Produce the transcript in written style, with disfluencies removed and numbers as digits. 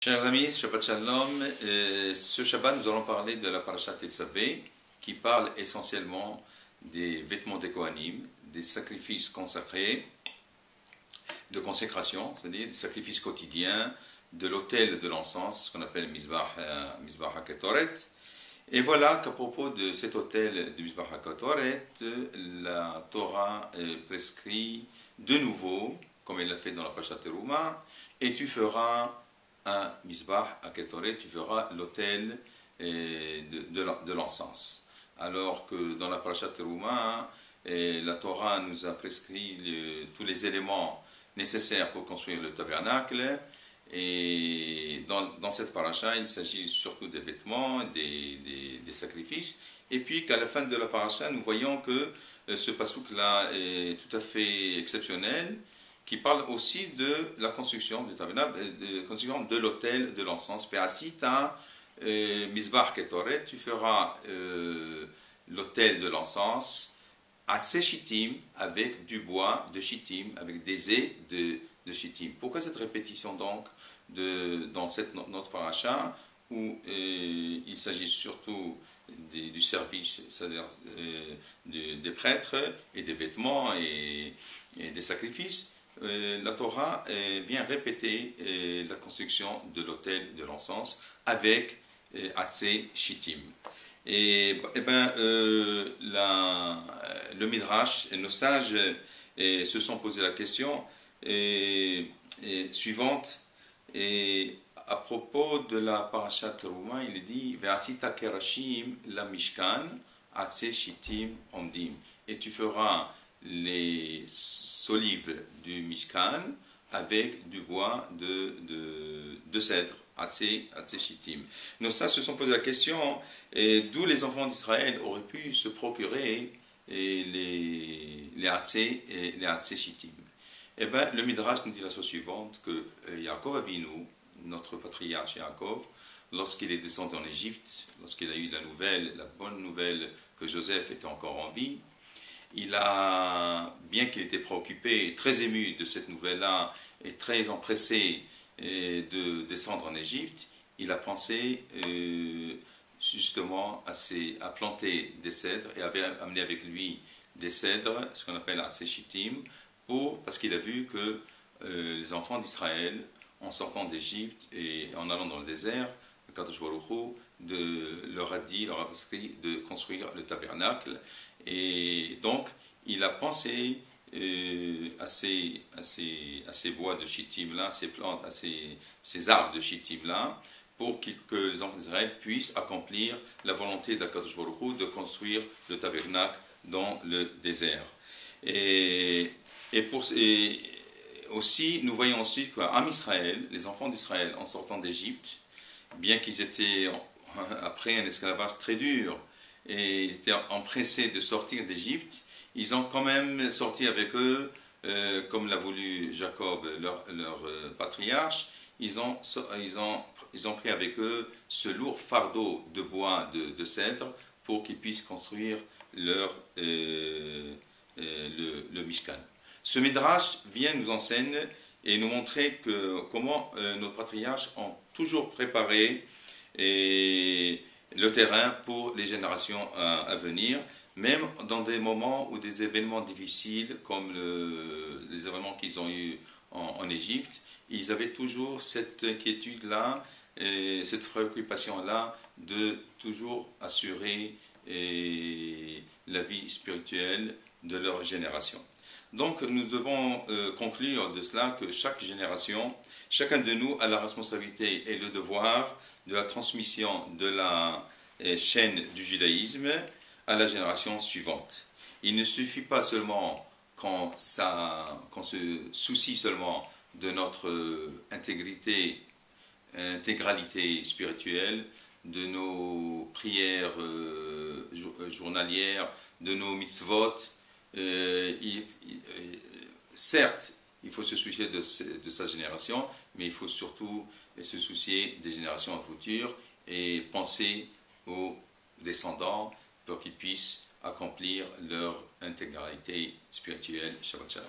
Chers amis, Shabbat Shalom. Ce Shabbat, nous allons parler de la Parashat Tetzavé, qui parle essentiellement des vêtements des Kohanim, des sacrifices consacrés, de consécration, c'est-à-dire des sacrifices quotidiens, de l'autel de l'encens, ce qu'on appelle Mizbah HaKetoret. Et voilà qu'à propos de cet autel de Mizbah HaKetoret, la Torah prescrit de nouveau, comme elle l'a fait dans la Parashat Teruma, et tu feras un Mizbah HaKetoret, tu feras l'autel de l'encens. Alors que dans la Parashat Teruma, la Torah nous a prescrit tous les éléments nécessaires pour construire le tabernacle. Et dans cette paracha, il s'agit surtout des vêtements, des sacrifices. Et puis qu'à la fin de la paracha, nous voyons que ce passouk-là est tout à fait exceptionnel, qui parle aussi de la construction du tabernacle, de la construction de l'autel de l'encens. Ve'asita Mizbah HaKetoret, tu feras l'autel de l'encens à shittim, avec du bois de shittim, avec des ais de shittim. Pourquoi cette répétition donc dans notre paracha où il s'agit surtout du service, c'est-à-dire des prêtres et des vêtements et des sacrifices? La Torah vient répéter la construction de l'autel de l'encens avec Atzei Shittim. Le Midrash et nos sages se sont posé la question suivante. Et à propos de la Parashat Teruma, il est dit Ve'asita kerashim la mishkan Atzei Shittim omdim. Et tu feras les solives du Mishkan avec du bois de cèdre, Atzei Shittim. Nos sages se sont posé la question d'où les enfants d'Israël auraient pu se procurer les Atzei Shittim. Eh bien, le Midrash nous dit la chose suivante, que Yaakov Avinu, notre patriarche Yaakov, lorsqu'il est descendu en Égypte, lorsqu'il a eu la bonne nouvelle que Joseph était encore en vie, bien qu'il était préoccupé, très ému de cette nouvelle-là, et très empressé de descendre en Égypte, il a pensé justement à planter des cèdres, et avait amené avec lui des cèdres, ce qu'on appelle Atzei Shittim, parce qu'il a vu que les enfants d'Israël, en sortant d'Égypte et en allant dans le désert, le Kadosh Baruch Hu leur a prescrit de construire le tabernacle. Et donc, il a pensé à ces bois de shittim là, ces plantes, à ces arbres de shittim là, pour que les enfants d'Israël puissent accomplir la volonté d'Akadosh Baruch Hu de construire le tabernacle dans le désert. Et aussi, nous voyons aussi qu'en Israël, les enfants d'Israël, en sortant d'Égypte, bien qu'ils étaient après un esclavage très dur, et ils étaient empressés de sortir d'Égypte, ils ont quand même sorti avec eux, comme l'a voulu Jacob, leur patriarche, ils ont pris avec eux ce lourd fardeau de bois de cèdre pour qu'ils puissent construire le Mishkan. Ce Midrash vient nous enseigner et nous montrer comment nos patriarches ont toujours préparé le terrain pour les générations à venir, même dans des moments ou des événements difficiles comme les événements qu'ils ont eus en Égypte. Ils avaient toujours cette inquiétude-là, cette préoccupation-là de toujours assurer la vie spirituelle de leur génération. Donc nous devons conclure de cela que chaque génération, chacun de nous a la responsabilité et le devoir de la transmission de la chaîne du judaïsme à la génération suivante. Il ne suffit pas seulement qu'on se soucie seulement de notre intégralité spirituelle, de nos prières journalières, de nos mitzvot. Certes, il faut se soucier de sa génération, mais il faut surtout se soucier des générations futures et penser aux descendants pour qu'ils puissent accomplir leur intégralité spirituelle. Shabbat Shalom.